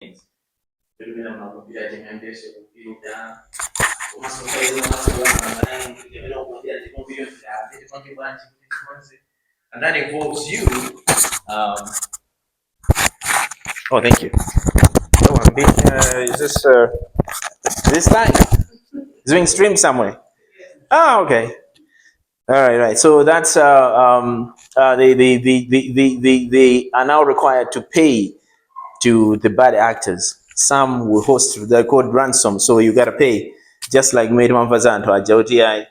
And that involves you. Oh, thank you. Oh, I'm being, is this time? It's being streamed somewhere. Oh, okay. All right, right. So that's they are now required to pay to the bad actors. Some will host, they're called ransom, so you gotta pay. Just like made Mamfazanto ajauti ai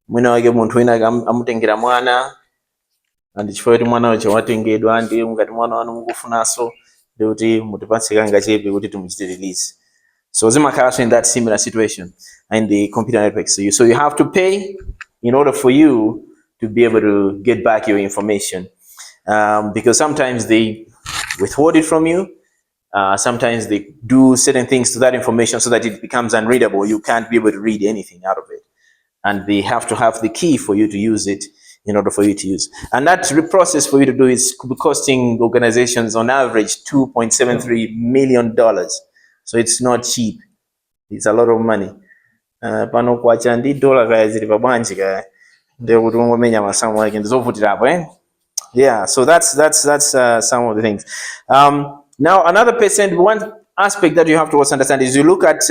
mwina wake muntu wina amutengera mwana and chifukwa mwana wacho watengedwa ndi ngati mwana wanu mukufunaso ndikuti mutipatse kanga chepe kuti tumuchite release. So zimakhala in that similar situation in the computer networks. So you have to pay in order for you to be able to get back your information, because sometimes they withhold it from you. Sometimes they do certain things to that information so that it becomes unreadable. You can't be able to read anything out of it. And they have to have the key for you to use it in order for you to use. And that process for you to do is costing organizations on average $2.73 million. So it's not cheap. It's a lot of money. Pano kwa chandi dollar kaya zili pabanji kaya. Ndio kutungo menya masamu wake ndizovutira hapo eh. Yeah, so that's some of the things. Now another one aspect that you have to also understand is you look at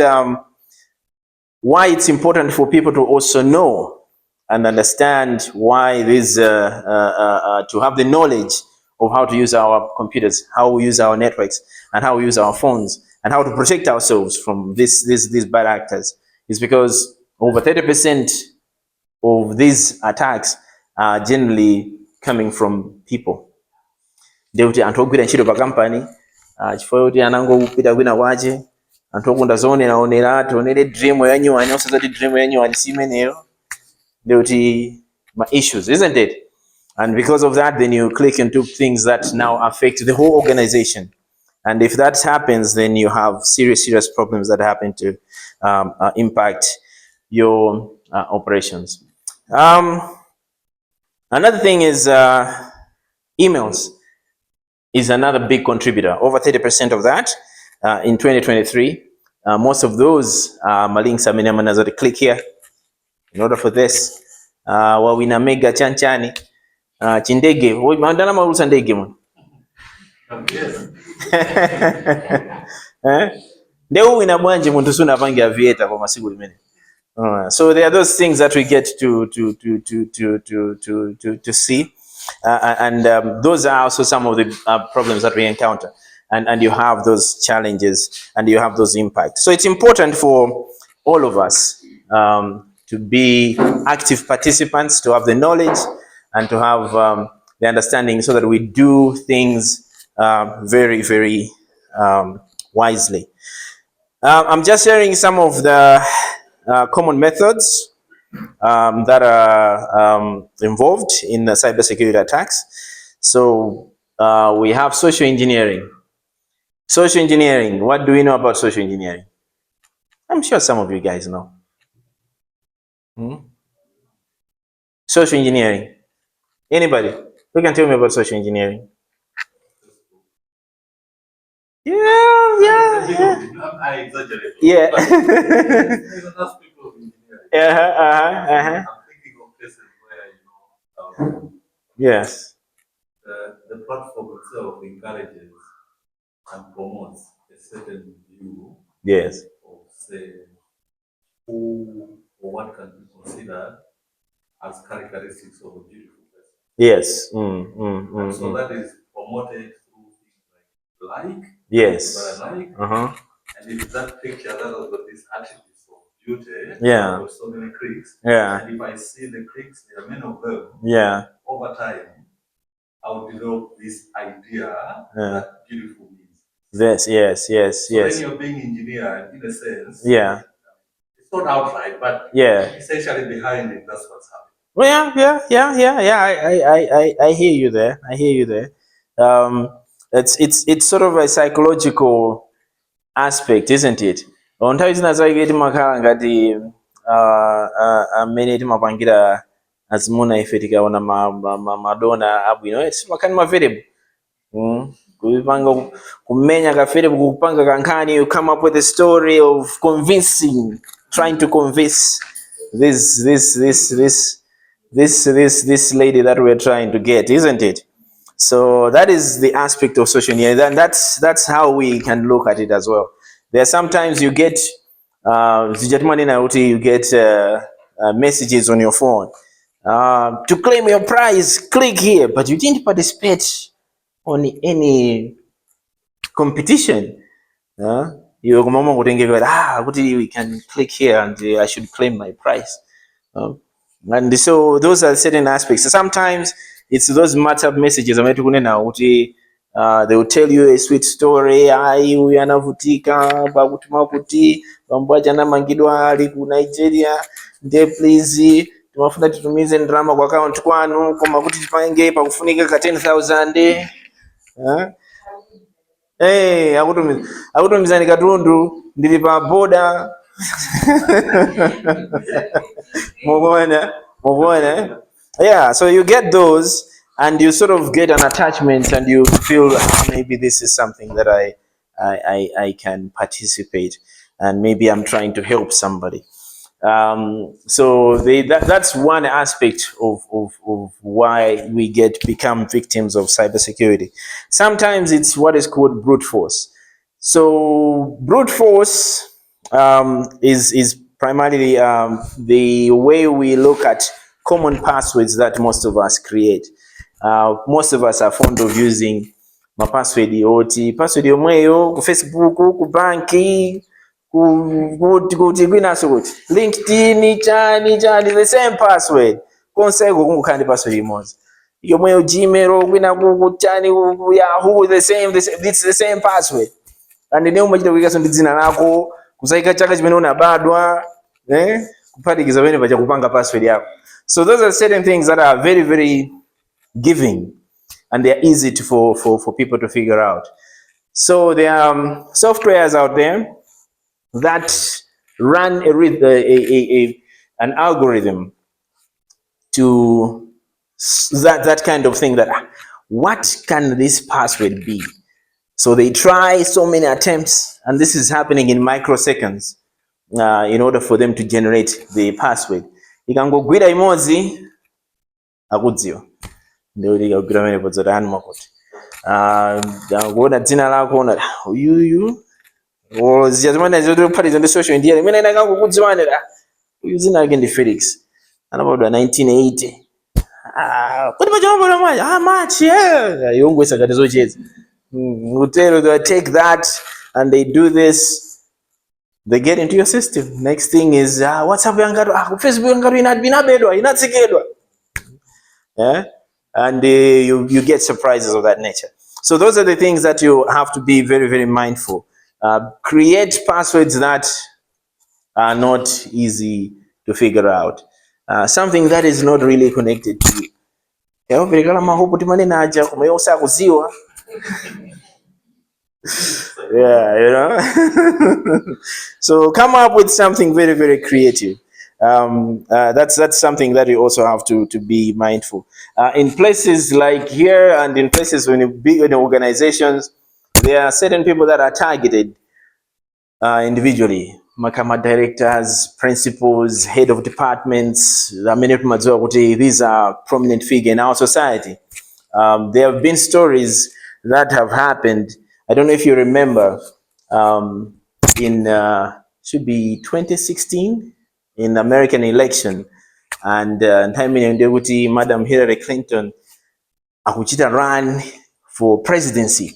why it's important for people to also know and understand why this to have the knowledge of how to use our computers, how we use our networks, and how we use our phones, and how to protect ourselves from these bad actors, is because over 30% of these attacks are generally coming from people. They would antogwira ntchito pa company chifukwa kuti anangopita kwina kwache anthu okunda zoonera tionere dream yanyuwani osati dream yanyuwani simeneyo ndikuti my issues, isn't it? And because of that, then you click into things that now affect the whole organization. And if that happens, then you have serious problems that happen to impact your operations. Another thing is emails is another big contributor. Over 30% of that in 2023. Most of those links are minimum. Click here in order for this. Wawina mega chanchani chindege. Mandana marusa ndege mo. Ndio wina bwanje muntu suna pange avieta kwa masiku limene. So there are those things that we get to see, and those are also some of the problems that we encounter, and you have those challenges and you have those impacts. So it's important for all of us to be active participants, to have the knowledge and to have the understanding so that we do things very wisely. I'm just sharing some of the common methods that are involved in cybersecurity attacks. So we have social engineering. Social engineering, what do we know about social engineering? I'm sure some of you guys know. Social engineering. Anybody? Who can tell me about social engineering? Yeah. I exaggerate. Yeah. I'm thinking of cases where, yes. The platform itself encourages and promotes a certain view. Yes. Of, say, who or what can be considered as characteristics of a beautiful person. Yes. So that is promoted through things like. Yes. And if that picture that has got these attributes of beauty, yeah, with so many clicks, yeah, and if I see the clicks, there are many of them, yeah, over time, I'll develop this idea that beautiful means. Yes. So when you're being engineered, in a sense, yeah, it's not outright, but yeah, essentially behind it, that's what's happening. Well, yeah. I hear you there. It's sort of a psychological aspect, isn't it? On nthawi zina zake timakhala ngati amene timapangira azimuna ife tikaona madona abwino timakhala maverable kumenya kafere kupanga kankani, you come up with a story of convincing, trying to convince this lady that we're trying to get, isn't it? So that is the aspect of social media, and that's how we can look at it as well. There are sometimes you get you get messages on your phone to claim your prize, click here, but you didn't participate on any competition. You we can click here and I should claim my prize. And so those are certain aspects. So sometimes it's those WhatsApp messages they will tell you a sweet story. Huyu anavutika bakutuma kuti bambwaja namangidwa ali ku Nigeria nde please tumafuna tutumize ndrama kwa account kwanu koma kuti tipange pakufunika ka 10,000 akutumizani katundu ndili pa boda. Yeah, so you get those and you sort of get an attachment and you feel maybe this is something that I can participate and maybe I'm trying to help somebody. So that's one aspect of why we become victims of cybersecurity. Sometimes it's what is called brute force. So brute force is primarily the way we look at common passwords that most of us create. Most of us are fond of using my password password yomweyo ku Facebook, ku banki, LinkedIn, chani the same password. Konsego kungukandi password imozi. Yomweyo Gmail, kwina kuchani Yahoo, the same, it's the same password. And then umachita kuika so dzina lako, kusaika chaka chimene unabadwa, kuphatikiza pamene pacha kupanga password yako. So those are certain things that are very, very giving and they're easy for people to figure out. So there are softwares out there that run an algorithm to that kind of thing, that what can this password be? So they try so many attempts, and this is happening in microseconds in order for them to generate the password. Ikangogwira imozi akudziwa ndio likagwira mene podzotani makuti kuona dzina lako ona uyuyu ziyazimana zotophatizwa ndi social media imene inakangokudziwanira uyu dzina lake ndi Felix anabadwa 1980 kuti pachombola mwaja machi yongo isakati zocheza utelo. They take that and they do this, they get into your system. Next thing is WhatsApp yangato Facebook yangato inabedwa inatsekedwa, and you get surprises of that nature. So those are the things that you have to be very, very mindful. Create passwords that are not easy to figure out. Something that is not really connected to you. Yeah, you know. So come up with something very, very creative. That's something that you also have to be mindful. In places like here and in places when you big organizations, there are certain people that are targeted individually. Makama directors, principals, head of departments. These are prominent figures in our society. There have been stories that have happened. I don't know if you remember, in should be 2016 in the American election, and time in deputy Madam Hillary Clinton akuchita run for presidency,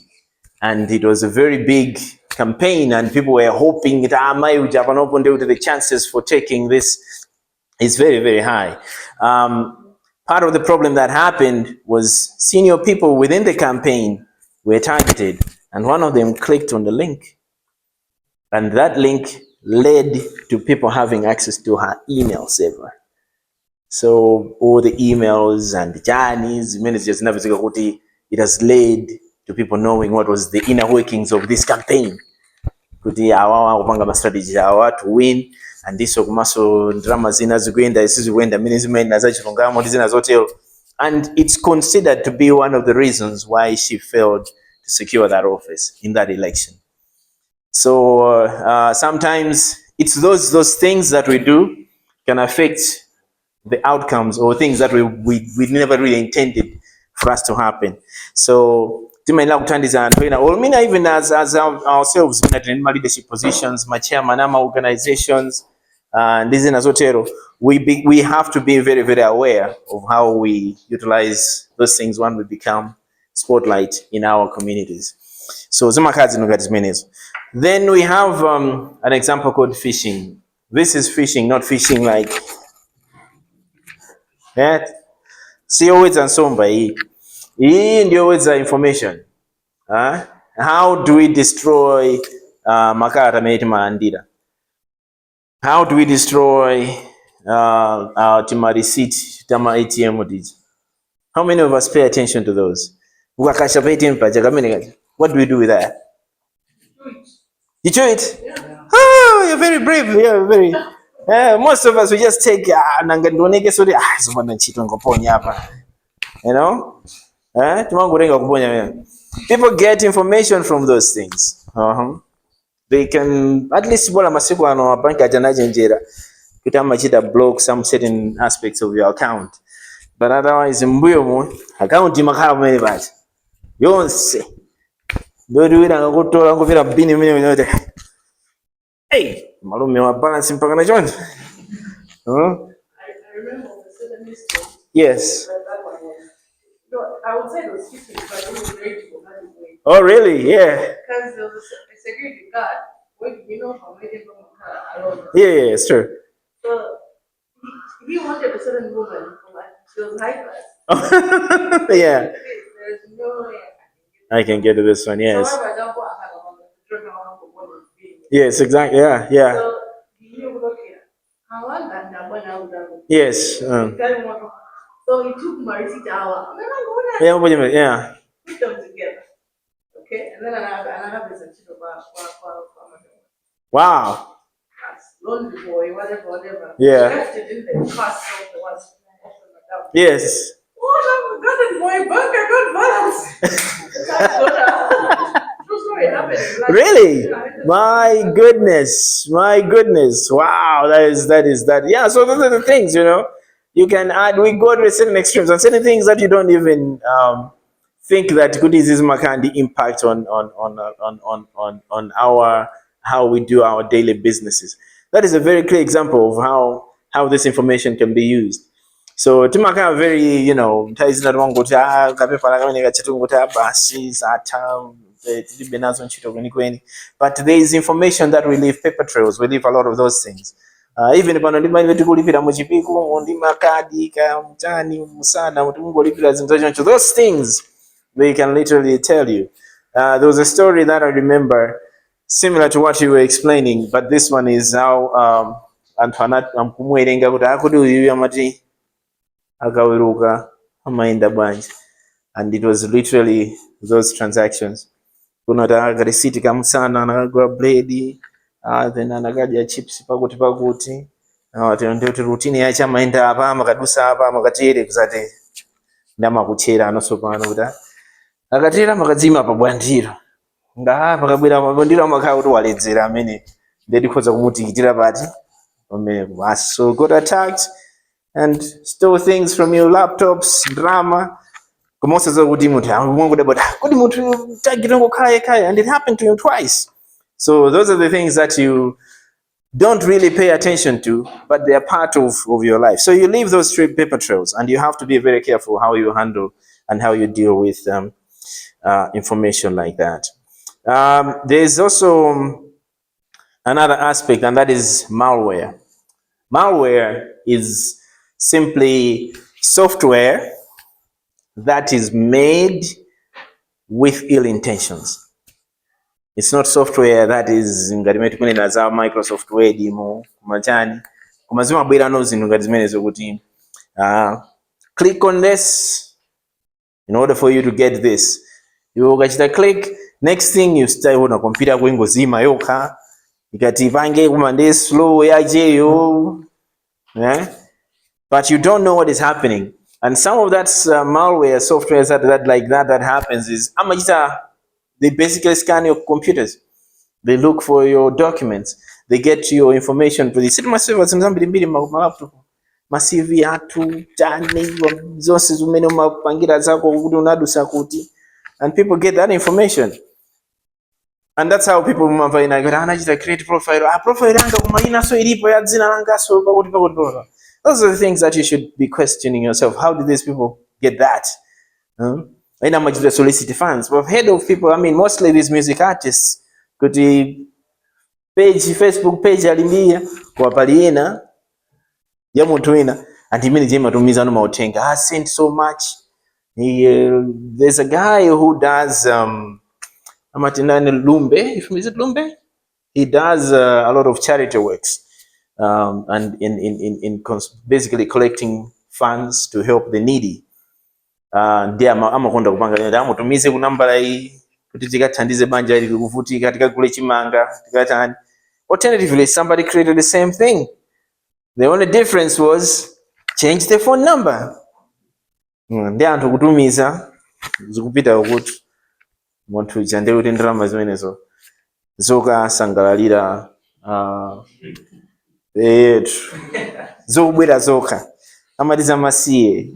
and it was a very big campaign, and people were hoping that the chances for taking this is very, very high. Part of the problem that happened was senior people within the campaign were targeted, and one of them clicked on the link, and that link led to people having access to her email server. So all the emails and journeys, it has led to people knowing what was the inner workings of this campaign. Kuti awawa kupanga ma strategy awa to win, and this okumaso drama zina zikuenda isizikuenda management na zachilungamo zina zotero, and it's considered to be one of the reasons why she failed to secure that office in that election. So sometimes it's those things that we do can affect the outcomes or things that we never really intended for us to happen. So timaendelea kuthandiza anthu ena or mina even as ourselves in my leadership positions, my chairman ama organizations ndi zina zotero, we have to be very very aware of how we utilize those things when we become spotlight in our communities. So zimakhala zinthu ngati zimenezo. Then we have an example called phishing. This is phishing, not fishing like that. Siowedza nsomba iyi ndiyowedza information. How do we destroy makalata amene timalandira? How do we destroy tima receipt tama ATM diji? How many of us pay attention to those? Ukakasha pa ATM paja kamene, what do we do with that? You chew it? Yeah. Oh, you're very brave. Yeah, very. Most of us we just take nangadoneke so zimana nchito ngoponya hapa. You know? Tumangurenga kuponya. People get information from those things. They can at least bola masiku ano bank ajanaje njera kutama chita block some certain aspects of your account. But otherwise mbuyo mu account imakhala pamene pacha. Yonse. Ndodiwira ngakutola ngopera bini mene yote. Hey, malume wa balance mpaka na chonde. I remember the certain history. Yes. No, I would say it was history, but it was very difficult. Oh, really? Yeah. Because there was a security guard, from waiting from alone. Yeah, it's true. So he wanted a certain woman, she was high class. Yeah. There's no way I can get to this one, yes. So, I Yes, exactly. Yeah, yeah. So you look here. Yes. So he took my receipt out. Yeah. Put them together. Okay, and then another person to Wow. Lonely boy, whatever. Yeah. Left it in the cost of the ones. Yes. Oh, I got it, my bank account balance. True story happened. Really? My goodness. Wow, that is. Yeah, so those are the things, you can add. We go to certain extremes and certain things that you don't even think that goodies can impact on our how we do our daily businesses. That is a very clear example of how this information can be used. So timaka very, taizi na wangu ta kapepa kama nikachitungu ta basi sata benazo nchito kweni. But there is information that we leave, paper trails. We leave a lot of those things. Even pano ndima ndikulipira muchipiku ndima kadi ka mtani musana mutungolipira zinto those things they can literally tell you. There was a story that I remember similar to what you were explaining, but this one is how Antoinette amkumwerenga kuti akuti uyu amati akaweruka amaenda bwanji, and it was literally those transactions. Kunota receipt kamusana anakagura blade, then anakadya chips pakuti ndio routine yacha amaenda apa makadusa apa makatere kuzate ndamakuchera anosopano kuti akatera makadzima pabwandiro pakabwera mabwandiro makhala kuti waledzera amene ndikhoza kumutikitira pati pamene. So got attacked and stole things from your laptops, drama. And it happened to you twice. So those are the things that you don't really pay attention to, but they are part of your life. So you leave those paper trails, and you have to be very careful how you handle and how you deal with information like that. There's also another aspect, and that is malware. Malware is simply software that is made with ill intentions. It's not software that is ngati mene za Microsoft Word imo kumachani kumazima bwera no zinthu ngati zimene zokuti click on this in order for you to get this. You ukachita click, next thing you start on a computer kuingozima yokha ikati pange kumande slow yajeyo, but you don't know what is happening. And some of that malware software that happens is amachita They basically scan your computers. They look for your documents. They get your information. Siti maseva zambiri mbiri ma laptop. Ma CV atu tani zonse zimene umapangira zako kuti unadusa kuti. And people get that information. And that's how people mumva ina anachita create profile. Profile yanga kuma ina so ilipo ya dzina langa so pakuti. Those are the things that you should be questioning yourself. How did these people get that? Ina majida solicit funds. But I've heard of people, I mean, mostly these music artists, kuti page, Facebook page alimbia kwa paliena ya muntu wina and imene jema tumiza no mautenga. I sent so much. There's a guy who does amatinane Lumbe. Is it Lumbe? He does a lot of charity works and in basically collecting funds to help the needy. Ndiye amakonda kupanga nda amutumize ku nambala iyi kuti tikathandize banja ili kuvutika tikagule chimanga tikatani. Alternatively, somebody created the same thing. The only difference was change the phone number. Ndiye anthu kutumiza zikupita ukuthi muntu ijande kuti ndalama zimenezo zoka sangalalira zobwera zoka amaliza masiye.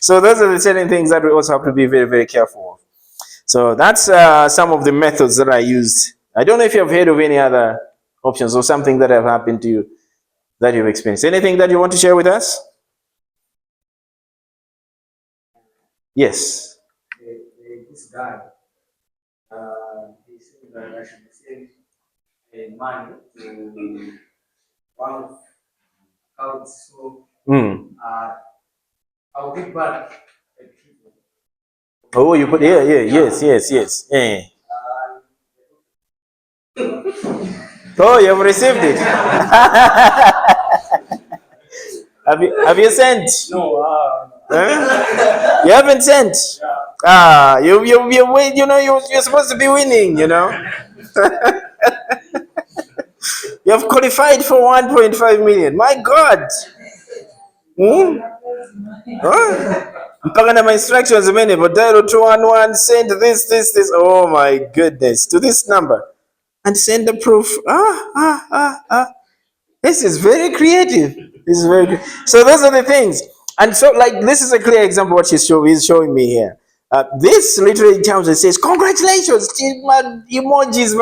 So those are the certain things that we also have to be very, very careful of. So that's some of the methods that I used. I don't know if you have heard of any other options or something that have happened to you that you've experienced. Anything that you want to share with us? Yes. This guy, he said that I should send money to one of accounts. So I'll get back. Oh, you put yes. Yeah. Oh, you have received it. Have you sent? No. You haven't sent. You wait. You know you're supposed to be winning. You know. You have qualified for 1.5 million. My God. Mpaka na my instructions many, but dial 211, send this. Oh my goodness, to this number, and send the proof. This is very creative. This is very good. So those are the things. And so, like, this is a clear example of what he's showing me here. This literally comes and says, congratulations, emojis,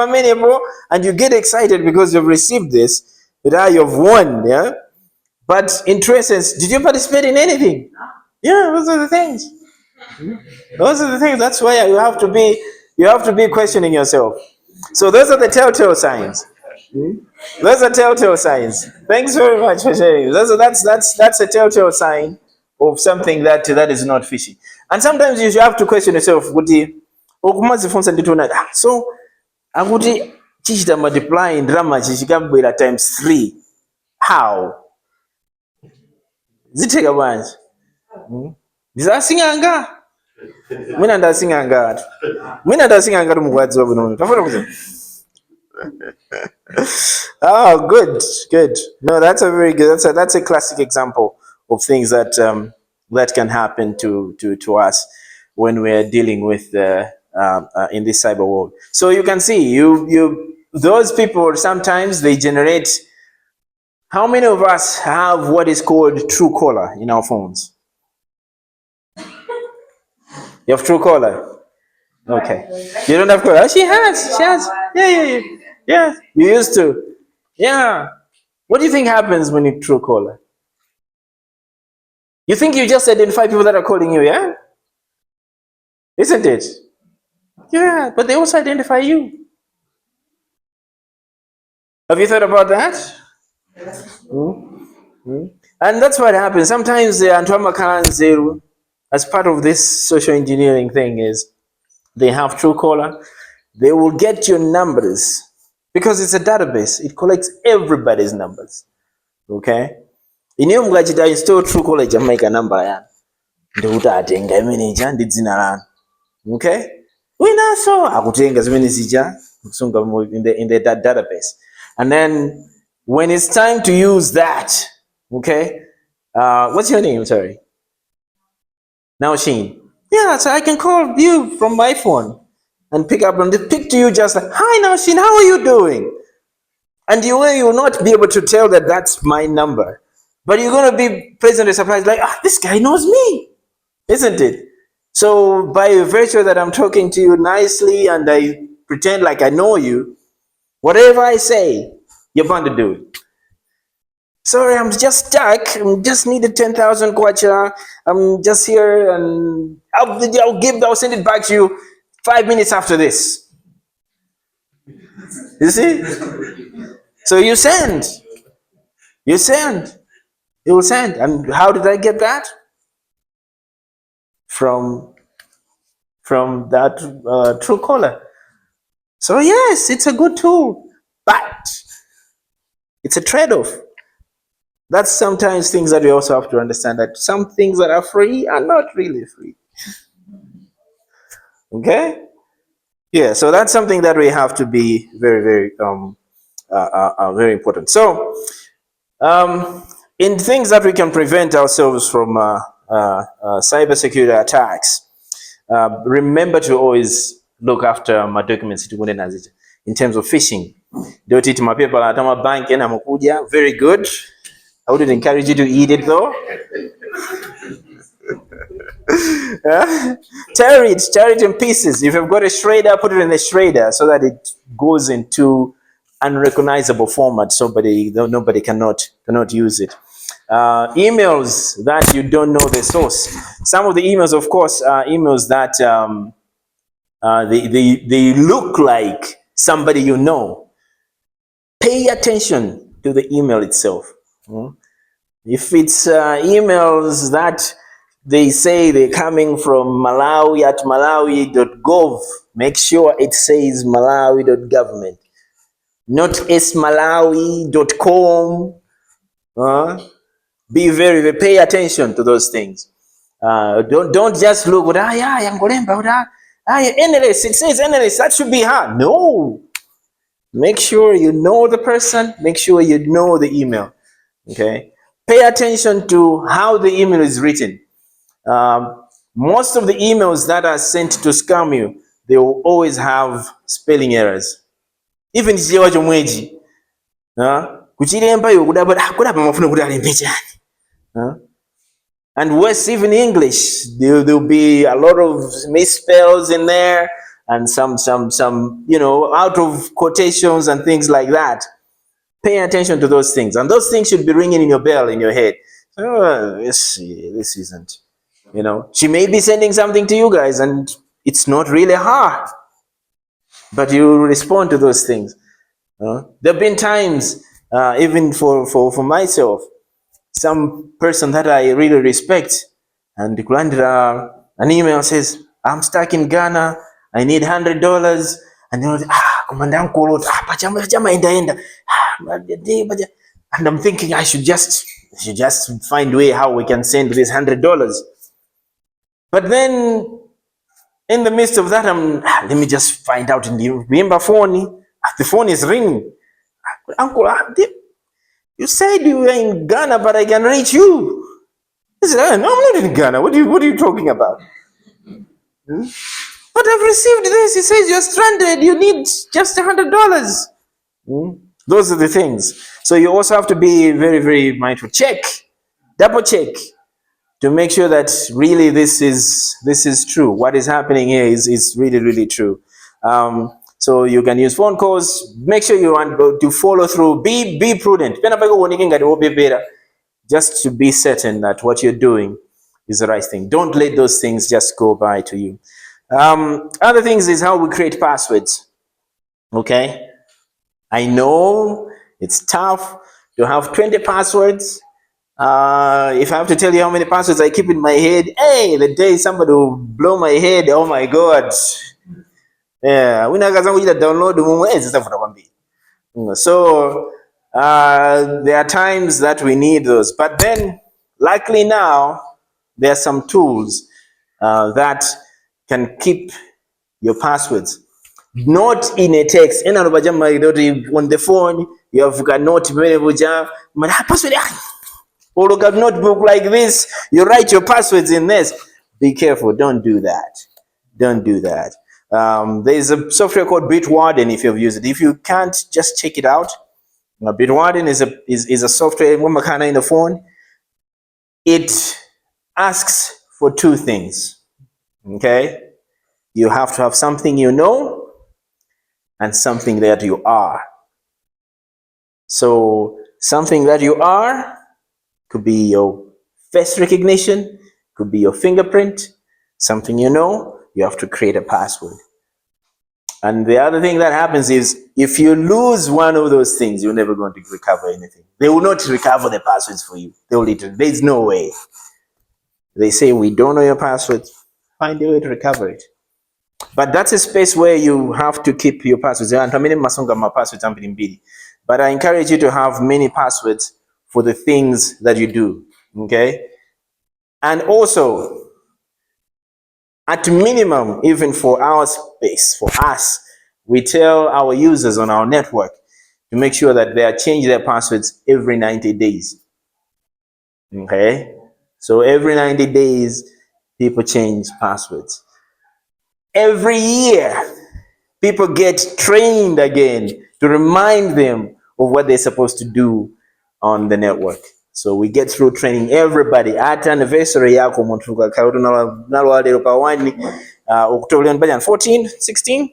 and you get excited because you've received this, but you've won, yeah? But in true essence, did you participate in anything? Yeah, those are the things. Those are the things. That's why you have to be questioning yourself. So those are the telltale signs. Those are telltale signs. Thanks very much for sharing. That's a telltale sign of something that is not fishy. And sometimes you have to question yourself. So akuti chichita multiplying drama chichikabwera times 3. How? Zitheka banje? Ndizasinganga. Mina ndasinganga. Mina ndasinganga mugwadzi wabwino. Tafuna kuze. Oh, good. No, that's a very good. That's a classic example of things that that can happen to us when we are dealing with in this cyber world. So you can see, those people sometimes they generate. How many of us have what is called true caller in our phones? You have true caller. Okay. You don't have caller. She has. Yeah. You used to. Yeah. What do you think happens when you true caller? You think you just identify people that are calling you, yeah? Isn't it? Yeah, but they also identify you. Have you thought about that? And that's what happens. Sometimes as part of this social engineering thing is they have Truecaller. They will get your numbers because it's a database. It collects everybody's numbers. Okay? Ine mukachita install Truecaller Jamaica number ya ndikuti atenga imene ija ndi dzina lanu. Okay? Winaso akutenga zimene zija kusunga in the database. And then when it's time to use that, okay? What's your name? Sorry. Now Sheen. Yeah, so I can call you from my phone and pick up and pick to you just like, hi Nashin, how are you doing? And you will not be able to tell that that's my number. But you're going to be pleasantly surprised, like, this guy knows me, isn't it? So by virtue that I'm talking to you nicely and I pretend like I know you, whatever I say, you're bound to do it. Sorry, I'm just stuck. I just needed 10,000 kwacha. I'm just here and I'll send it back to you 5 minutes after this. You see? So you send. You will send. And how did I get that? From that true caller. So yes, it's a good tool, but it's a trade-off. That's sometimes things that we also have to understand, that some things that are free are not really free. Okay? Yeah, so that's something that we have to be very, very, very important. So, in things that we can prevent ourselves from cybersecurity attacks, remember to always look after my documents in terms of phishing. Very good. I wouldn't encourage you to eat it though. Tear it in pieces. If you've got a shredder, put it in the shredder so that it goes into unrecognizable format, so nobody cannot use it. Emails that you don't know the source. Some of the emails, of course, are emails that they look like somebody you know. Pay attention to the email itself. If it's emails that they say they're coming from Malawi at malawi.gov, make sure it says malawi.government, not smalawi.com. Be very pay attention to those things. Don't just look at NLS, it says NLS, that should be her. No. Make sure you know the person, make sure you know the email. Okay. Pay attention to how the email is written. Most of the emails that are sent to scam you, they will always have spelling errors. Even chichewa chomwechi. Kuchilemba yo kudapa mafuna kuti alembe chani. And worse, even English, there'll be a lot of misspells in there and some out of quotations and things like that. Pay attention to those things, and those things should be ringing in your bell in your head. This isn't. She may be sending something to you guys, and it's not really her, but you respond to those things. There've been times, even for myself, some person that I really respect, and an email says, "I'm stuck in Ghana. I need $100." And and I'm thinking I should just find a way how we can send this $100. But then, in the midst of that, let me just find out in the remember phone. The phone is ringing. Uncle, you said you were in Ghana, but I can reach you. I said, no, I'm not in Ghana. What are you talking about? But I've received this. He says you're stranded. You need just $100. Those are the things. So you also have to be very, very mindful. Check, double check, to make sure that really this is true. What is happening here is really, really true. So you can use phone calls. Make sure you want to follow through. Be prudent. Just to be certain that what you're doing is the right thing. Don't let those things just go by to you. Other things is how we create passwords. Okay, I know it's tough to have 20 passwords. If I have to tell you how many passwords I keep in my head, hey, the day somebody will blow my head, oh my God. Yeah, we not gonna download the so there are times that we need those, but then luckily now there are some tools that can keep your passwords not in a text. On the phone you have got note password or look at notebook like this, you write your passwords in this. Be careful. Don't do that. Don't do that. There's a software called Bitwarden if you've used it. If you can't, just check it out. Bitwarden is a software in the phone. It asks for two things. Okay? You have to have something you know and something that you are. So something that you are could be your face recognition, could be your fingerprint. Something you know, you have to create a password. And the other thing that happens is if you lose one of those things, you're never going to recover anything. They will not recover the passwords for you. They will literally, there's no way. They say, we don't know your password. Find a way to recover it. But that's a space where you have to keep your passwords. But I encourage you to have many passwords for the things that you do. Okay? And also, at minimum, even for our space, for us, we tell our users on our network to make sure that they are changing their passwords every 90 days. Okay? So every 90 days, people change passwords. Every year, people get trained again to remind them of what they're supposed to do on the network. So we get through training everybody at anniversary yako muntu nalwalero pa 1 October 14, 16?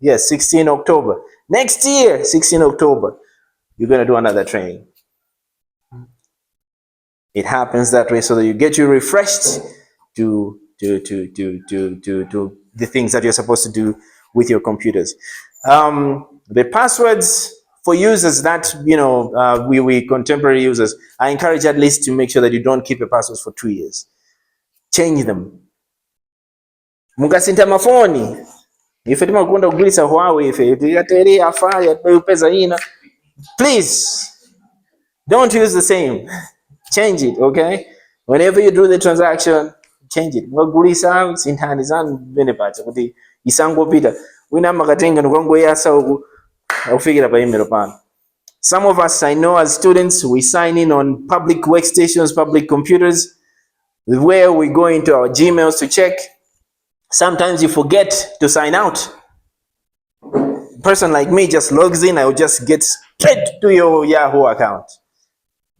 Yes, 16 October. Next year, 16 October, you're going to do another training. It happens that way so that you get you refreshed to the things that you're supposed to do with your computers. The passwords for users that, we contemporary users, I encourage at least to make sure that you don't keep your passwords for 2 years. Change them. Mukasinta mafoni. Ife timakunda kugulisa Huawei ife tikateri afaya pesa ina. Please don't use the same. Change it, okay? Whenever you do the transaction, change it. Ngagulisa sintani zanu benepacha kuti isango pita. Wina makatenga nukwango yasa ufikira pa email pana. Some of us, I know as students, we sign in on public workstations, public computers, where we go into our Gmails to check. Sometimes you forget to sign out. A person like me just logs in, I will just get straight to your Yahoo account.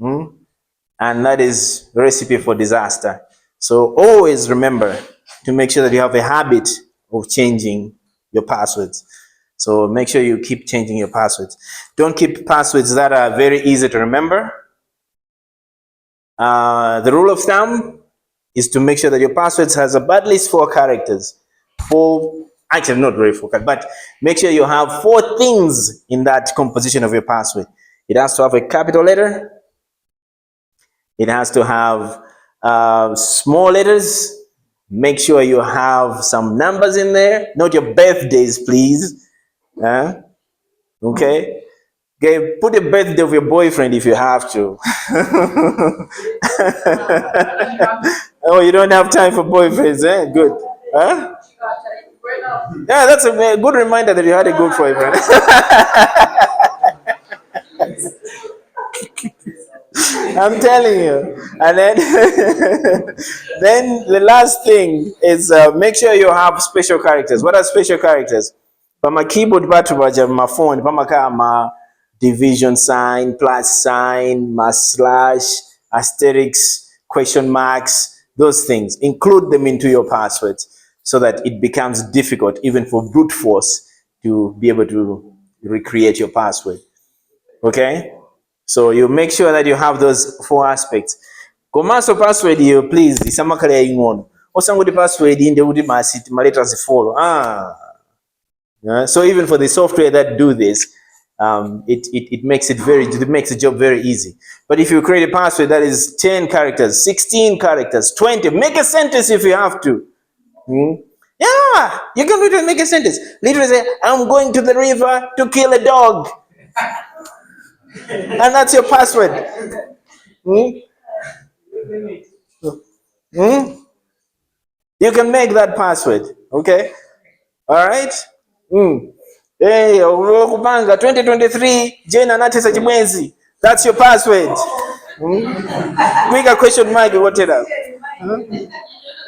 And that is a recipe for disaster. So always remember to make sure that you have a habit of changing your passwords. So make sure you keep changing your passwords. Don't keep passwords that are very easy to remember. The rule of thumb is to make sure that your passwords has at least 4 characters. Actually not very 4 characters, but make sure you have 4 things in that composition of your password. It has to have a capital letter. It has to have small letters. Make sure you have some numbers in there, not your birthdays, please. Okay? Put the birthday of your boyfriend if you have to. Oh, you don't have time for boyfriends, eh? Good. Huh? Yeah, that's a good reminder that you had a good boyfriend. I'm telling you. And then, then the last thing is make sure you have special characters. What are special characters? Pama keyboard batu baja ma phone, pama kama division sign, plus sign, ma slash, asterisk, question marks, those things. Include them into your passwords so that it becomes difficult even for brute force to be able to recreate your password. Okay? So you make sure that you have those 4 aspects. Komaso password you please isamakale ya ingono. Osanguti password inde uti masiti ma letters follow. So even for the software that do this, it makes the job very easy. But if you create a password that is 10 characters, 16 characters, 20, make a sentence if you have to. Yeah, you can literally make a sentence. Literally say, I'm going to the river to kill a dog. And that's your password. You can make that password. Okay? All right? Hey, Kupanga 2023, Jane Anatesa Chimwenzi. That's your password. Make a question mark, what it up?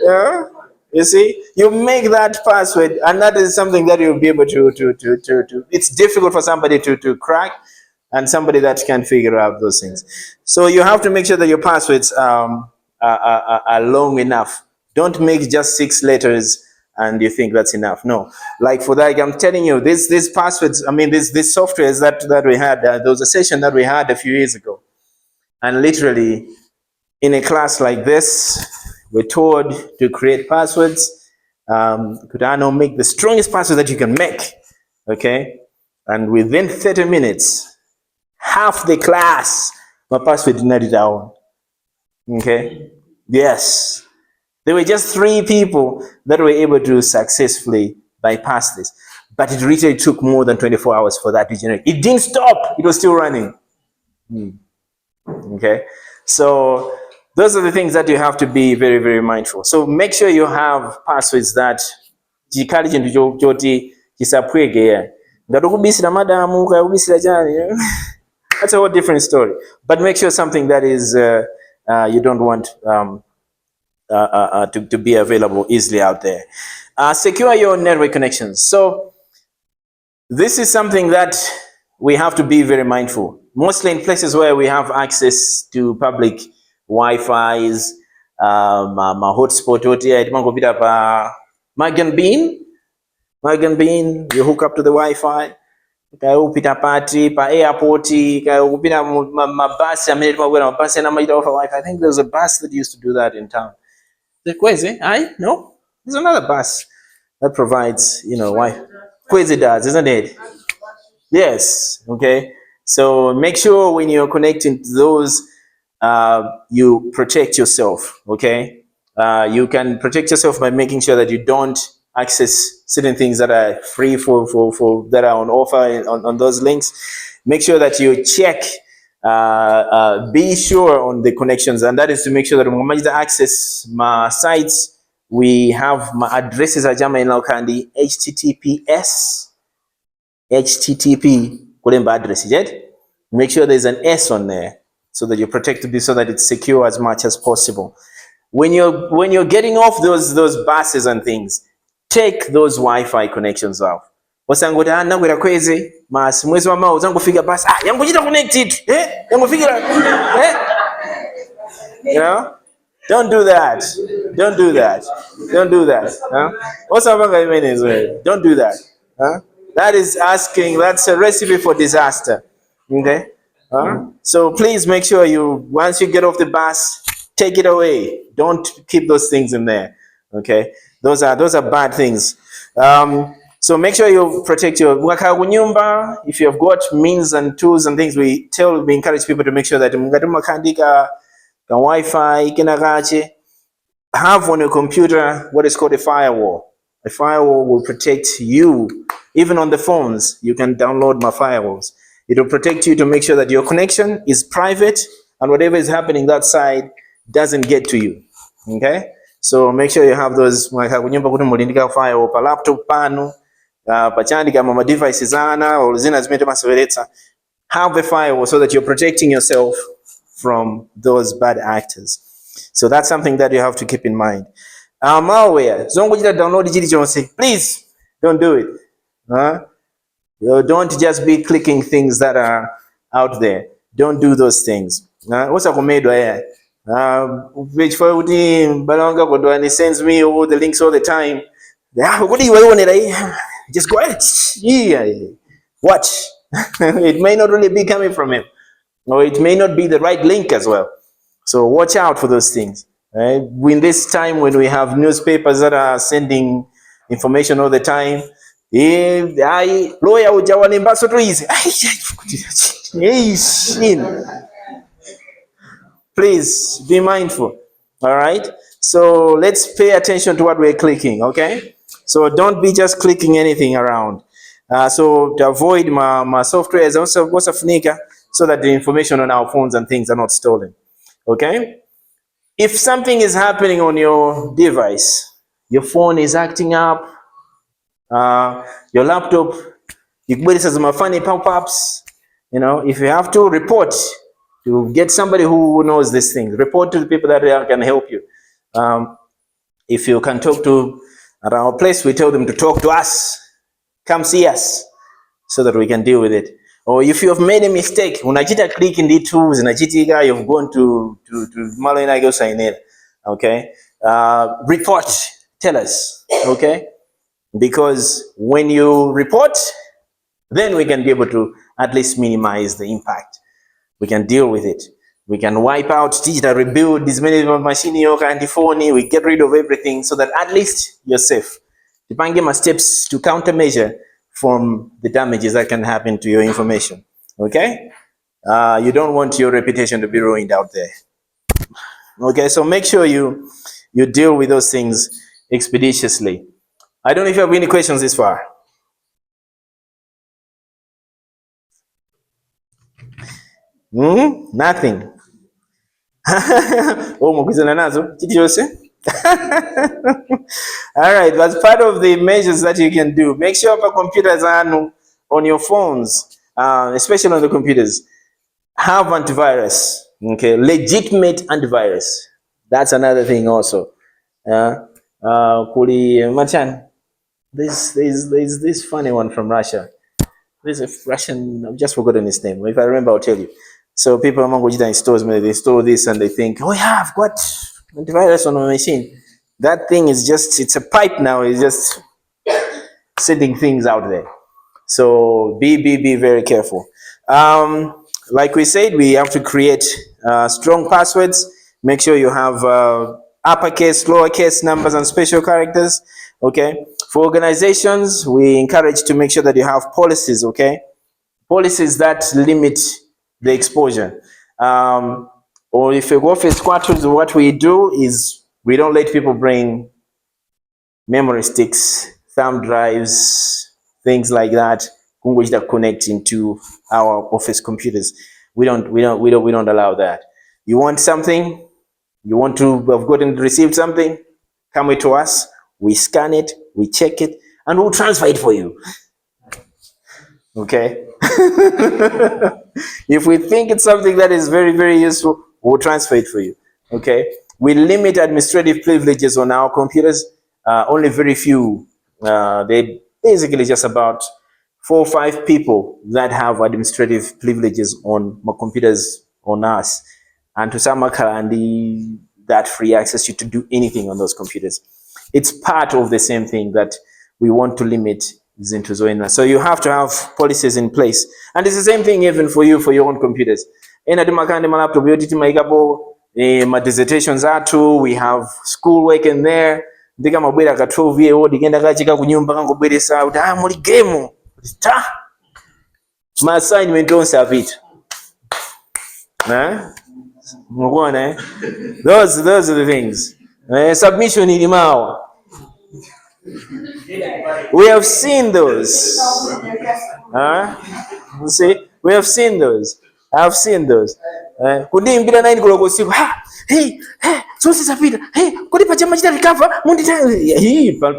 Yeah. You see, you make that password, and that is something that you'll be able to. It's difficult for somebody to crack, and somebody that can figure out those things. So you have to make sure that your passwords are long enough. Don't make just 6 letters and you think that's enough. No, like for that, I'm telling you, these passwords. I mean, these softwares that we had. There was a session that we had a few years ago, and literally in a class like this, we're told to create passwords. Could I not make the strongest password that you can make? Okay, and within 30 minutes, half the class, my password did not down. Okay, yes, there were just 3 people that were able to successfully bypass this, but it really took more than 24 hours for that to generate. It didn't stop; it was still running. Okay, so those are the things that you have to be very, very mindful. So make sure you have passwords that chikali chintu choti chisapweke. Ngatukubisira madamu ukubisira chani. That's a whole different story. But make sure something that is you don't want to be available easily out there. Secure your network connections. So this is something that we have to be very mindful. Mostly in places where we have access to public Wi-Fi's, my hotspot, Magan Bean, you hook up to the Wi-Fi. Upita party, pa airport, upita mabasi, mabasi na maida offer Wi-Fi. I think there's a bus that used to do that in town. The Kwezi, no, there's another bus that provides, Wi-Fi. Kwezi does, isn't it? Yes. Okay. So make sure when you're connecting to those, you protect yourself. Okay. You can protect yourself by making sure that you don't access certain things that are free for that are on offer on those links. Make sure that you check. Be sure on the connections, and that is to make sure that when you access my sites, we have my addresses are Jama in Laukandi HTTP kulemba address, yet make sure there's an S on there so that you're protected, so that it's secure as much as possible. When you're getting off those buses and things, take those Wi-Fi connections off. Wasangoti nangwera kweze mas mwezi wa mao zangu fika bus yangu jita connected yangu fika don't do that. Don't do that. Also, don't do that. That is that's a recipe for disaster. Okay? So please make sure once you get off the bus, take it away. Don't keep those things in there. Okay? Those are bad things. So make sure you protect your wakagunyumba. If you have got means and tools and things, we encourage people to make sure that Wi-Fi, have on your computer what is called a firewall. A firewall will protect you. Even on the phones, you can download my firewalls. It will protect you to make sure that your connection is private and whatever is happening that side doesn't get to you. Okay? So make sure you have those firewall pa laptop pano, pachandika mama devices ana or zina zimete maseveretsa. Have a firewall so that you're protecting yourself from those bad actors. So that's something that you have to keep in mind. Malware. Download. Please don't do it. Don't just be clicking things that are out there. Don't do those things. What's a comedian here? Which for Balanga Godwani sends me all the links all the time. What do you want? Just go ahead. Yeah. Watch. It may not really be coming from him. Or it may not be the right link as well. So watch out for those things. Right? In this time when we have newspapers that are sending information all the time, lawyer please be mindful. All right. So let's pay attention to what we're clicking. Okay. So don't be just clicking anything around. So to avoid my software is also funika, so that the information on our phones and things are not stolen. Okay? If something is happening on your device, your phone is acting up, your laptop, you get some funny pop-ups, if you have to report, you get somebody who knows these things. Report to the people that can help you. If you can talk to at our place, we tell them to talk to us. Come see us so that we can deal with it. Or if you have made a mistake, unachita click in the tools, unachitika, you've gone to malo inago sign. Okay, report. Tell us. Okay, because when you report, then we can be able to at least minimize the impact. We can deal with it. We can wipe out, digital rebuild this many machine, phone, we get rid of everything so that at least you're safe. Depending on steps to countermeasure from the damages that can happen to your information. Okay? You don't want your reputation to be ruined out there. Okay, so make sure you deal with those things expeditiously. I don't know if you have any questions this far. Nothing. Oh, all right, that's part of the measures that you can do. Make sure your computers are on your phones, especially on the computers. Have antivirus, okay, legitimate antivirus. That's another thing also. Machan, there's this funny one from Russia. There's a Russian, I've just forgotten his name. If I remember, I'll tell you. So people among Gojita install they install this and they think, oh yeah, I've got antivirus on my machine. That thing is just, it's a pipe now. It's just sending things out there. So be very careful. Like we said, we have to create strong passwords. Make sure you have uppercase, lowercase numbers, and special characters. Okay. For organizations, we encourage to make sure that you have policies. Okay, policies that limit the exposure. Or if you go for squatters, what we do is we don't let people bring memory sticks, thumb drives, things like that, that connect into our office computers. We don't allow that. You want something, you want to have received something, come with to us, we scan it, we check it, and we'll transfer it for you. Okay? If we think it's something that is very, very useful, we'll transfer it for you. Okay? We limit administrative privileges on our computers. Only very few. They basically just about 4 or 5 people that have administrative privileges on my computers on us. And to some that free access you to do anything on those computers. It's part of the same thing that we want to limit into Zoena. So you have to have policies in place. And it's the same thing even for you, for your own computers. My dissertations are too, we have schoolwork in there. Ndika mabwera ka 12 year old igenda kachika kunyumba kangobweresa kuti muli game. My assignment onse apita. Those are the things. Submission in Imawa. We have seen those. See, we have seen those. I've seen those. Kudimbira 9 koloko usiku. Hey, so sisapita. Hey, kodi pachama chita recover?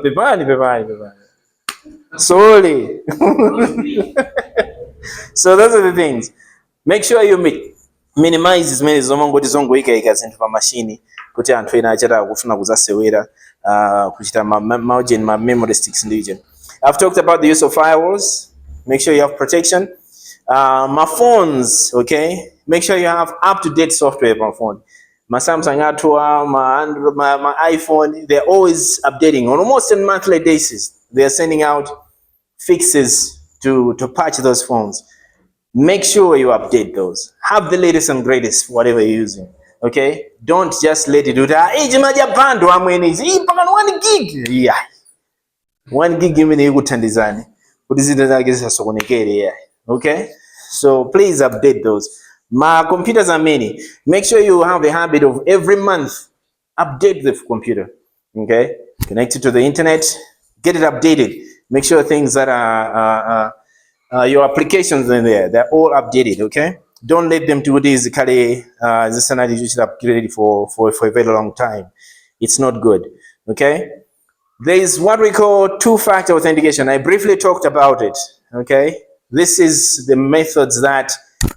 Pepani. Sorry. So those are the things. Make sure you minimize as many zomongoti zongoika ikazintu pa machine kuti anthu ena achata kufuna kuzasewera kuchita margin memory sticks region. I've talked about the use of firewalls. Make sure you have protection. My phones, okay? Make sure you have up-to-date software on phone. My Samsung Atua, my Android, my iPhone, they're always updating on almost a monthly basis. They're sending out fixes to patch those phones. Make sure you update those. Have the latest and greatest, whatever you're using. Okay? Don't just let it do that. Hey, Jimaja Bando, I'm winning. 1 gig. Yeah. 1 gig, give me the good design. Okay? So please update those. My computers are many. Make sure you have a habit of every month update the computer. Okay? Connect it to the internet. Get it updated. Make sure things that are your applications in there, they're all updated, okay? Don't let them do this scenario you should upgrade for a very long time. It's not good, okay? There is what we call 2-factor authentication. I briefly talked about it, okay? This is the methods that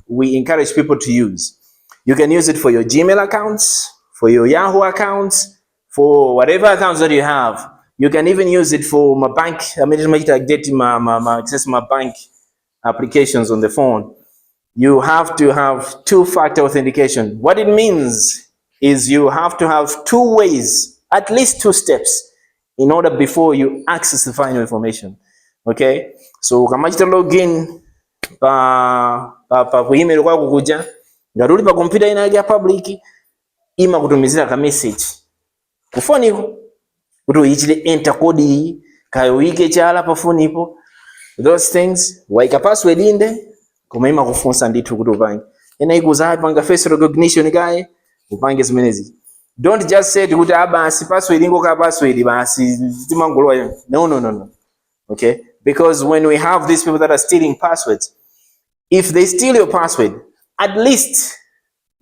we encourage people to use. You can use it for your Gmail accounts, for your Yahoo accounts, for whatever accounts that you have. You can even use it for my bank. I mean, get my access my bank applications on the phone. You have to have two-factor authentication. What it means is you have to have two ways, at least two steps, in order before you access the final information. Okay? So ukamachita login pa email kwako kuja nga tuli pa computer ina ya public ima kutumizira ka message kufoniko kuti uyichire enter code kayo uyike chala pa phone ipo. Those things waika password inde koma ima kufunsa ndithu kuti upange ena ikuza panga face recognition kaye upange zimenezi. Don't just say kuti basi password ingo ka password basi timangolwa. No. Okay? Because when we have these people that are stealing passwords, if they steal your password, at least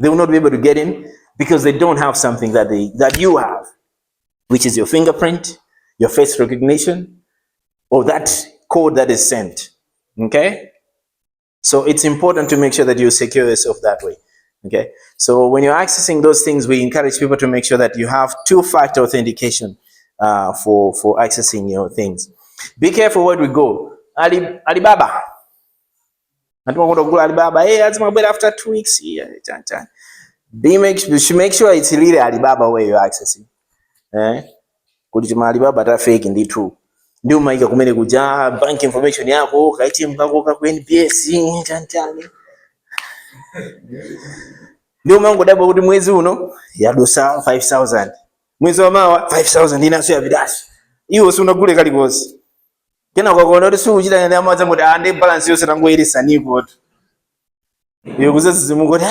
they will not be able to get in because they don't have something that you have, which is your fingerprint, your face recognition, or that code that is sent. Okay? So it's important to make sure that you secure yourself that way. Okay? So when you're accessing those things, we encourage people to make sure that you have two-factor authentication for accessing your things. Be careful where we go. Alibaba. Alibaba. Hey, that's my bed after 2 weeks. Yeah, make sure it's really Alibaba where you're accessing. Kuti Alibaba ta fake ndithu. Ndio maika kumene kuja bank information yako, ATM kako ka NPS chantani. Ndio mango dabo kuti mwezi uno yadosa 5000. Mwezi wa mawa 5000 inaso ya bidasi. Iwo sunagule kalikosi. Kena kwa kuona kuti sukuchita ndi amaza kuti ande balance yose tangoyeresa niko. Iyo kuzazimu kuti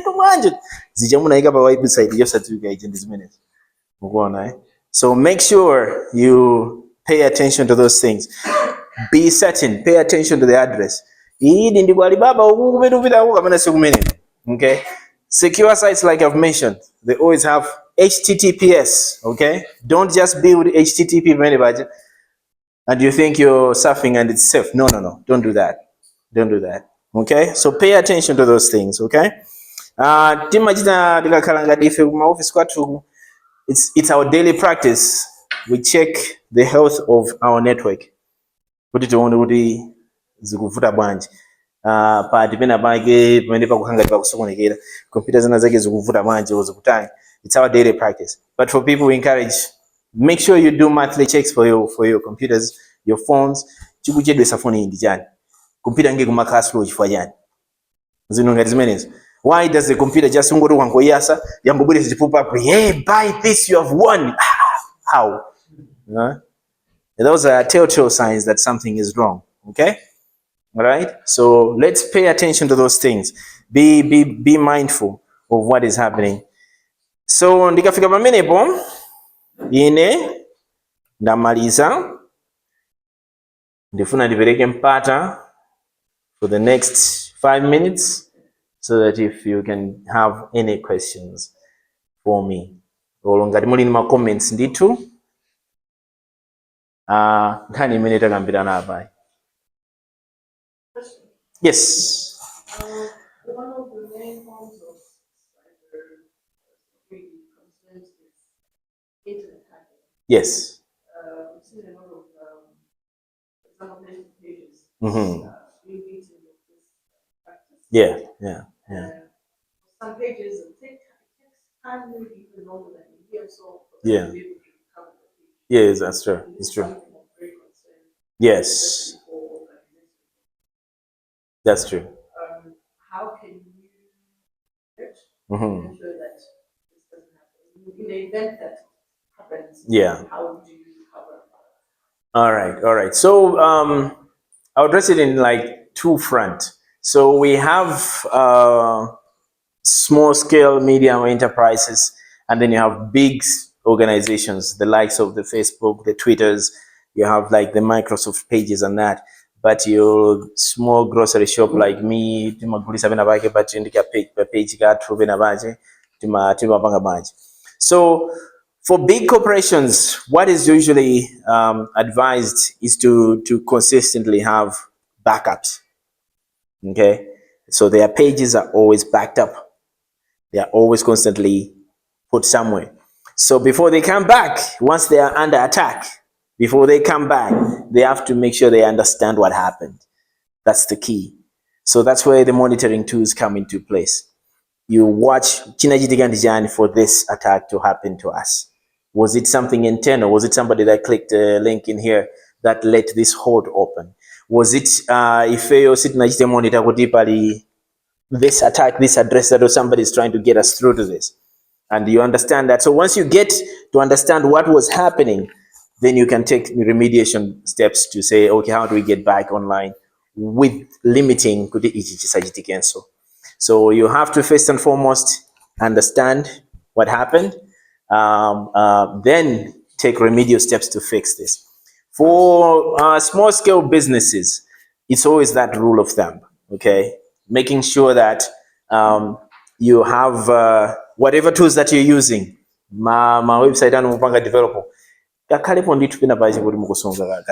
kumanje. Zichamunaika pa website yo certificate ndi zimene. Mukuona eh? So make sure you pay attention to those things. Be certain, pay attention to the address. Idi ndi kwa Alibaba ukumene upita uko kamene sikumene. Okay? Secure sites like I've mentioned, they always have HTTPS, okay? Don't just build HTTP anybody and you think you're surfing and it's safe. No. Don't do that. Don't do that. Okay? So pay attention to those things, okay? Timachita dikakalanga dife kuma office kwatu. It's our daily practice. We check the health of our network. Kuti tione kuti zikuvuta bwanji. Pa dipena pake pamene pakuhanga pakusokonekera. Computer zina zake zikuvuta bwanji ozikutani. It's our daily practice. But for people we encourage, make sure you do monthly checks for your computers, your phones. Chikuchedwesa phone ndi chani. Computer ngeke kuma classroom chifwa chani. Zino ngati zimenezo. Why does the computer just ngoti wangoyasa yangobwere zipupa up, hey, buy this, you have won. How? Those are telltale signs that something is wrong. Okay? All right? So let's pay attention to those things. Be mindful of what is happening. So ndikafika pamenepo ine ndamaliza ndifuna ndipereke mpata for the next 5 minutes so that if you can have any questions for me. Ngati muli ma comments ndithu nkhani imene takambirana apa. Yes. One of the main forms of cybersecurity concerns is internet hacking. Yes. We've seen a lot of example pages. Relating with this practice. Yeah. Some pages it takes time, maybe even longer than a year or so. Yeah. To be able to recover the page. Yes, that's true. It's true. Something of great concern. Yes, For that's true. how can you ensure that this doesn't happen? In the event that happens, Yeah. how do you cover? All right. So I'll address it in like two fronts. So we have small scale medium enterprises, and then you have big organizations, the likes of the Facebook, the Twitters, you have like the Microsoft pages and that. But your small grocery shop like me, so for big corporations, what is usually advised is to consistently have backups. Okay, so their pages are always backed up. They are always constantly put somewhere. So before they come back, once they are under attack, before they come back, they have to make sure they understand what happened. That's the key. So that's where the monitoring tools come into place. You watch chinajitigandijani for this attack to happen to us. Was it something internal? Was it somebody that clicked a link in here that let this hold open? Was it if you sit in monitor this attack, this address that somebody is trying to get us through to this? And you understand that. So once you get to understand what was happening, then you can take remediation steps to say, okay, how do we get back online with limiting kuti ichi chisachitikenso. So you have to first and foremost understand what happened, then take remedial steps to fix this. For small scale businesses, it's always that rule of thumb, okay? Making sure that you have whatever tools that you're using, ma website anu mupanga develop kakhalepo ndithu pena pache kuti mukusonga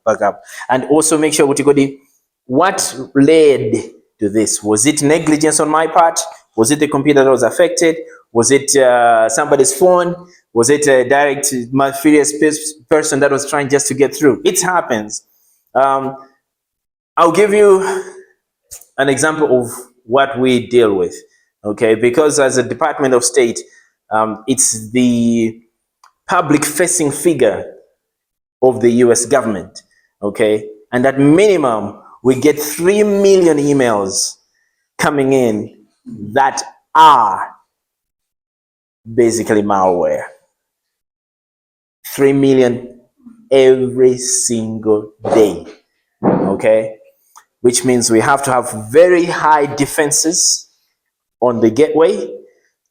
backup, and also make sure kuti what led to this. Was it negligence on my part? Was it the computer that was affected? Was it somebody's phone? Was it a direct malicious person that was trying just to get through? It happens. I'll give you an example of what we deal with, okay? Because as a Department of State, it's the public-facing figure of the US government, okay? And at minimum, we get 3 million emails coming in that are basically malware. 3 million every single day, okay? Which means we have to have very high defenses on the gateway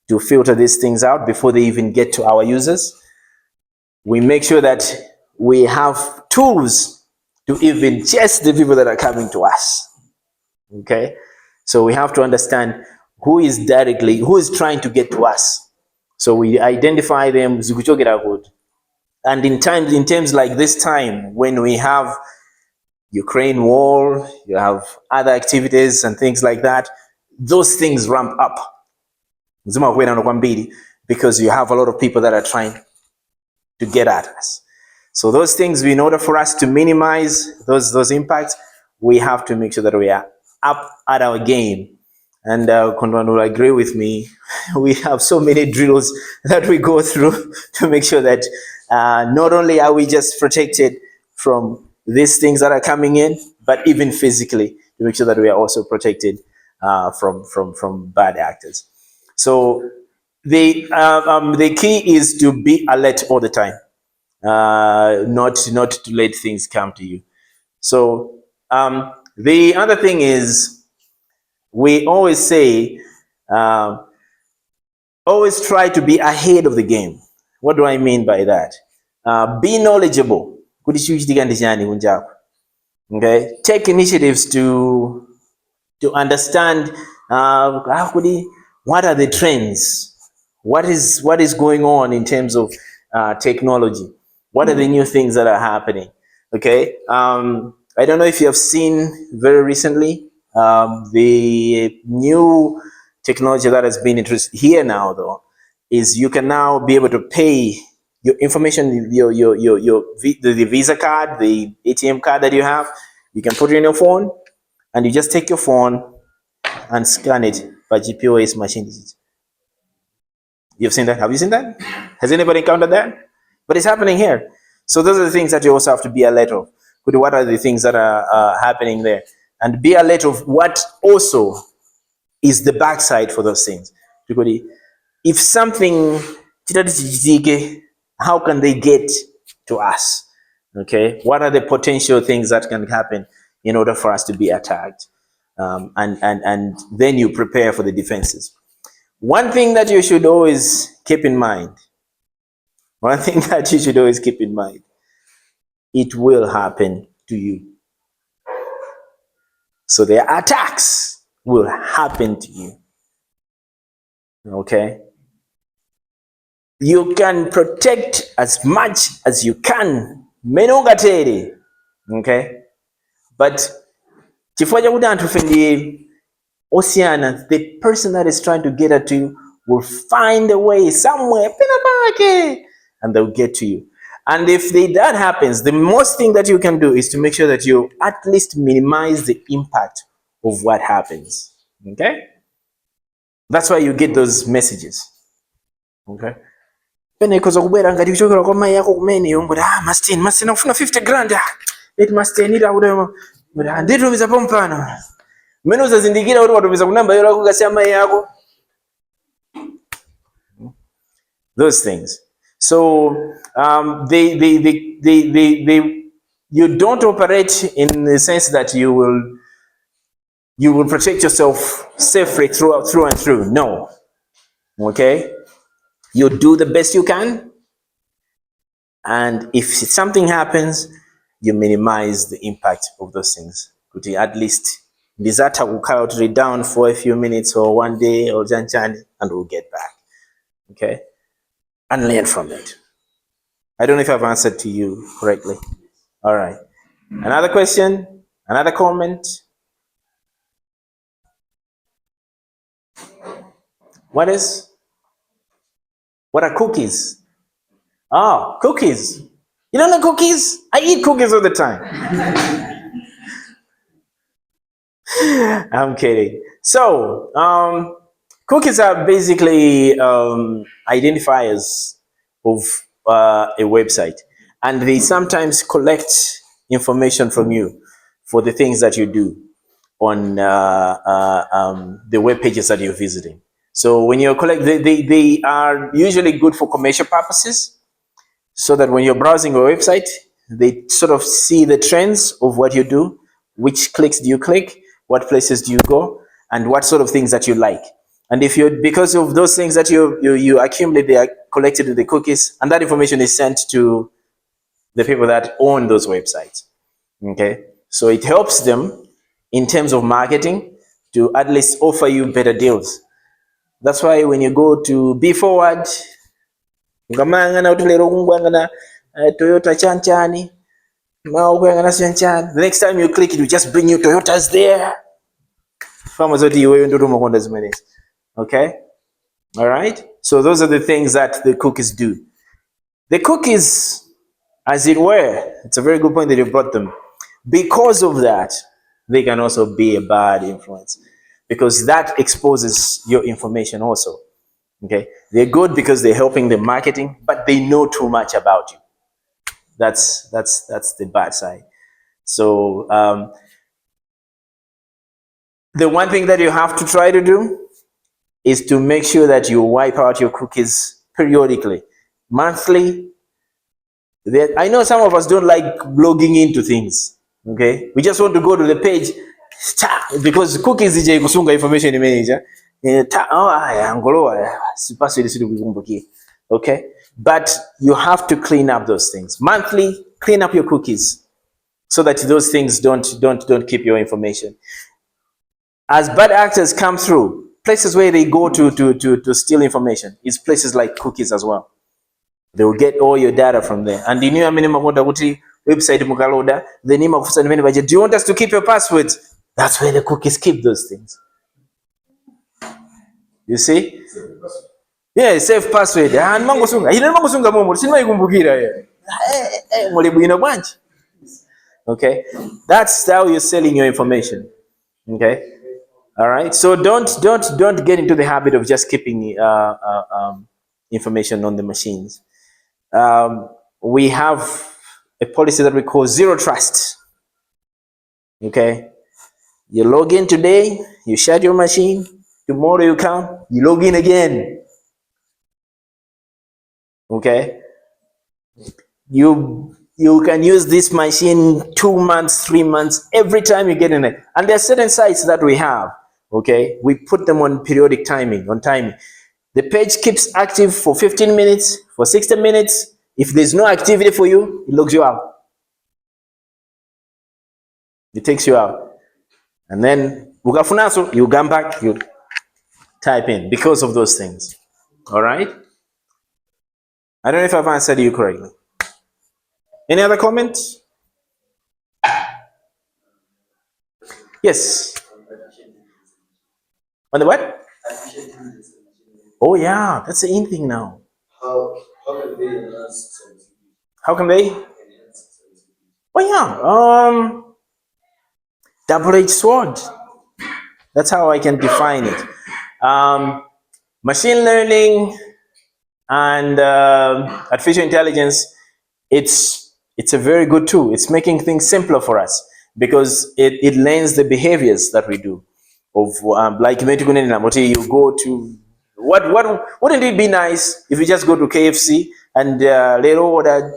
to filter these things out before they even get to our users. We make sure that we have tools to even chase the people that are coming to us, okay? So we have to understand who is trying to get to us. So we identify them, and in terms like this time, when we have Ukraine war, you have other activities and things like that, those things ramp up. Because you have a lot of people that are trying to get at us. So those things, in order for us to minimize those impacts, we have to make sure that we are up at our game. And Kondwan will agree with me. We have so many drills that we go through to make sure that not only are we just protected from these things that are coming in, but even physically to make sure that we are also protected from bad actors. So the key is to be alert all the time, not to let things come to you. So the other thing is, we always say, always try to be ahead of the game. What do I mean by that? Be knowledgeable. Okay, take initiatives to understand what are the trends, what is going on in terms of technology, what are the new things that are happening. Okay, I don't know if you have seen very recently the new technology that has been introduced here now, though, is you can now be able to pay your information, the Visa card, the ATM card that you have. You can put it in your phone, and you just take your phone and scan it by GPOS machine. You've seen that? Have you seen that? Has anybody encountered that? But it's happening here. So those are the things that you also have to be alert of. What are the things that are happening there? And be alert of what also is the backside for those things. If something, how can they get to us? Okay, what are the potential things that can happen in order for us to be attacked? And then you prepare for the defenses. One thing that you should always keep in mind, it will happen to you. So the attacks will happen to you. Okay? You can protect as much as you can. Okay? But the person that is trying to get at you will find a way somewhere, and they'll get to you. And if that happens, the most thing that you can do is to make sure that you at least minimize the impact of what happens. Okay? That's why you get those messages. Okay? Penikoza kubera ngati kuchokera kwa mai yako kumene yombo Mastin akufuna 50 grand. Eti Mastin ita kuti nditumiza pompano. Mmene uzazindikira kuti watumiza kunamba yolo kukasiya mai yako. Those things. So you don't operate in the sense that you will protect yourself safely through and through. No. Okay? You do the best you can, and if something happens, you minimize the impact of those things. At least desert will cut down for a few minutes or one day or and we'll get back. Okay? And learn from it. I don't know if I've answered to you correctly. All right. Another question? Another comment? What are cookies? Oh, cookies. You don't know cookies? I eat cookies all the time. I'm kidding. So, cookies are basically identifiers of a website, and they sometimes collect information from you for the things that you do on the web pages that you're visiting. So when you collect, they are usually good for commercial purposes, so that when you're browsing a website, they sort of see the trends of what you do, which clicks do you click, what places do you go, and what sort of things that you like. And if you, because of those things that you accumulate, they are collected with the cookies, and that information is sent to the people that own those websites. Okay, so it helps them in terms of marketing to at least offer you better deals. That's why when you go to Be Forward, Toyota Chanchani, the next time you click, it will just bring you Toyotas there. Okay? All right? So those are the things that the cookies do. The cookies, as it were, it's a very good point that you brought them. Because of that, they can also be a bad influence, because that exposes your information also. Okay? They're good because they're helping the marketing, but they know too much about you. That's the bad side. So the one thing that you have to try to do is to make sure that you wipe out your cookies periodically, monthly. I know some of us don't like logging into things. Okay, we just want to go to the page because cookies ije kusunga information manager. Okay, but you have to clean up those things monthly. Clean up your cookies so that those things don't keep your information. As bad actors come through, places where they go to steal information is places like cookies as well. They will get all your data from there. And in your minimum website mukaloda, the name of do you want us to keep your passwords? That's where the cookies keep those things. You see? Yeah, safe password. And mango sunga. Ina mango sunga momo. Sinma ikumbukira ye. Mulibwino bwanji. Okay? That's how you're selling your information. Okay? All right? So don't get into the habit of just keeping information on the machines. We have a policy that we call zero trust. Okay? You log in today, you shut your machine, tomorrow you come, you log in again. Okay? You can use this machine 2 months, 3 months, every time you get in it. And there are certain sites that we have, okay? We put them on periodic timing, on timing. The page keeps active for 15 minutes, for 60 minutes. If there's no activity for you, it logs you out. It takes you out. And then, you come back, you type in because of those things. All right? I don't know if I've answered you correctly. Any other comments? Yes. On the what? Oh yeah, that's the in thing now. How can they enhance cybersecurity? How can they? Enhance cybersecurity. Oh yeah, double-edged sword. That's how I can define it. Machine learning and artificial intelligence, it's a very good tool. It's making things simpler for us because it learns the behaviors that we do. Of like you go to what wouldn't it be nice if you just go to KFC and later order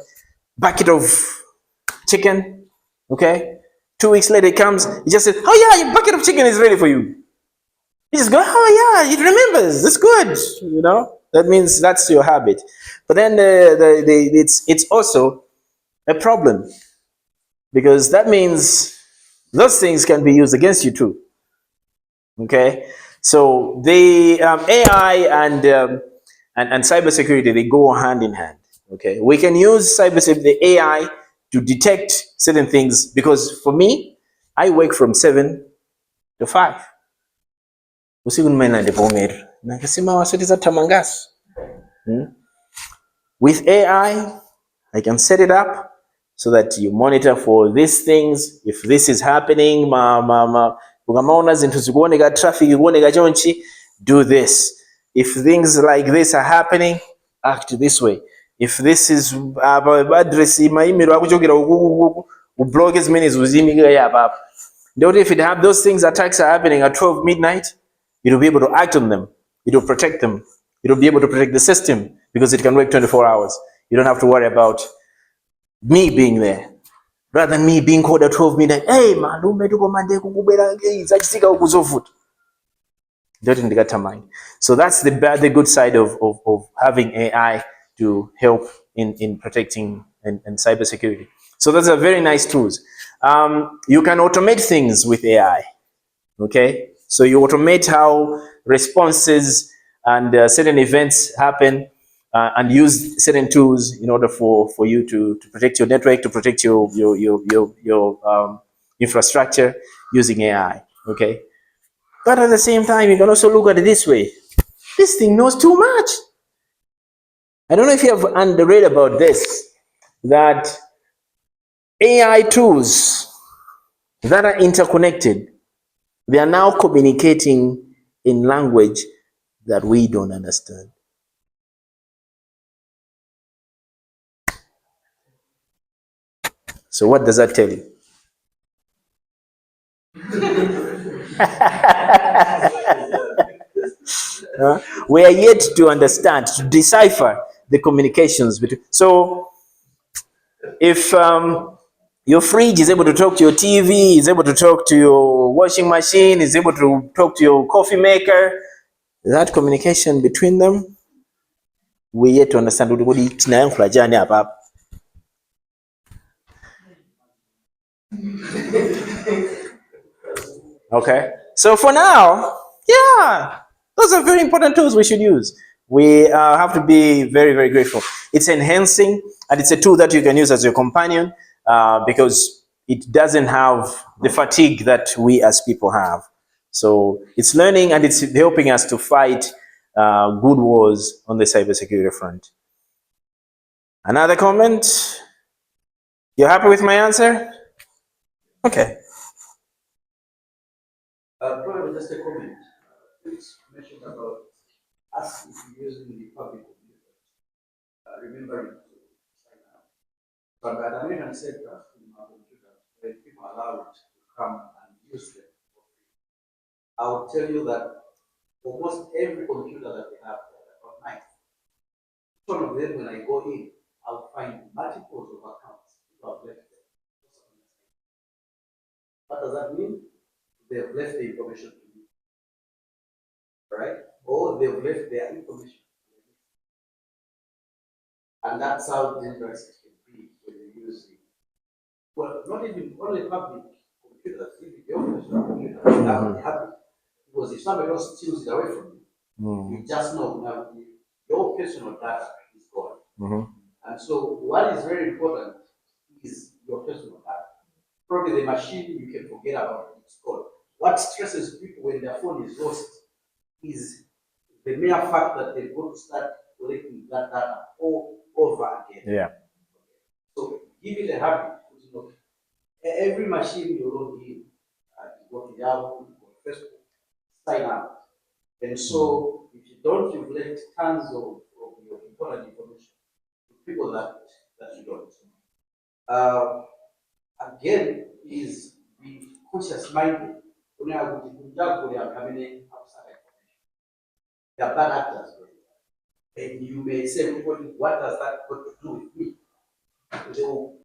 bucket of chicken, okay? 2 weeks later it comes, it just says, oh yeah, your bucket of chicken is ready for you. You just go, oh yeah, it remembers. That's good. You know, that means that's your habit. But then it's also a problem because that means those things can be used against you too. Okay, so the AI and cybersecurity, they go hand in hand. Okay, we can use cybersecurity, the AI, to detect certain things because for me, I work from 7 to 5. Usiku nimeenda Bomer. Nakasema wasitiza tamangas. With AI, I can set it up so that you monitor for these things. If this is happening, ukamaona zintu zikuoneka traffic ikuoneka chonchi, do this. If things like this are happening, act this way. If this is address email akuchokera ublock as many as uzimika yapa. If it have those things, attacks are happening at 12 midnight, it will be able to act on them. It will protect them. It will be able to protect the system because it can work 24 hours. You don't have to worry about me being there. Rather than me being called at 12 midnight, hey, malume tuko mande kukubera zachitsika ukuzovuta. Don't get mind. So that's the good side of having AI to help in protecting and cybersecurity. So those are very nice tools. You can automate things with AI. Okay, so you automate how responses and certain events happen and use certain tools in order for you to protect your network, to protect your infrastructure using AI. Okay, but at the same time, you can also look at it this way. This thing knows too much. I don't know if you have read about this, that AI tools that are interconnected, they are now communicating in language that we don't understand. So what does that tell you? We are yet to understand, to decipher the communications between. So if your fridge is able to talk to your TV, is able to talk to your washing machine, is able to talk to your coffee maker, that communication between them, we yet to understand. Okay, so for now, yeah, those are very important tools we should use. We have to be very, very grateful. It's enhancing, and it's a tool that you can use as your companion because it doesn't have the fatigue that we as people have. So it's learning and it's helping us to fight good wars on the cybersecurity front. Another comment? You're happy with my answer? Okay. Probably just a comment. It's mentioned about us using the public computer. Remembering to sign up. But the American said that in our computer, when people are allowed to come and use them for free. I will tell you that almost every computer that we have about 9, each one of them, when I go in, I'll find multiples of accounts. People have left them. What does that mean? They've left the information to me, right? Or they've left their information. And that's how dangerous it can be when you use it. Well, not even only public computers, even the official computers have the habit. Because if somebody else steals it away from you, you just know now your personal data is gone. And so what is very important is your personal data. Probably the machine you can forget about it, it's gone. What stresses people when their phone is lost is the mere fact that they're going to start collecting that data all over again. Yeah. So give it a habit. You know, every machine you log in, you go to Yahoo, you go to Facebook, sign up. And so if you don't, you've left tons of your important information to people that you don't. Again, is be conscious minded. When I would outside information. They are bad actors. And you may say, what does that got to do with me? They will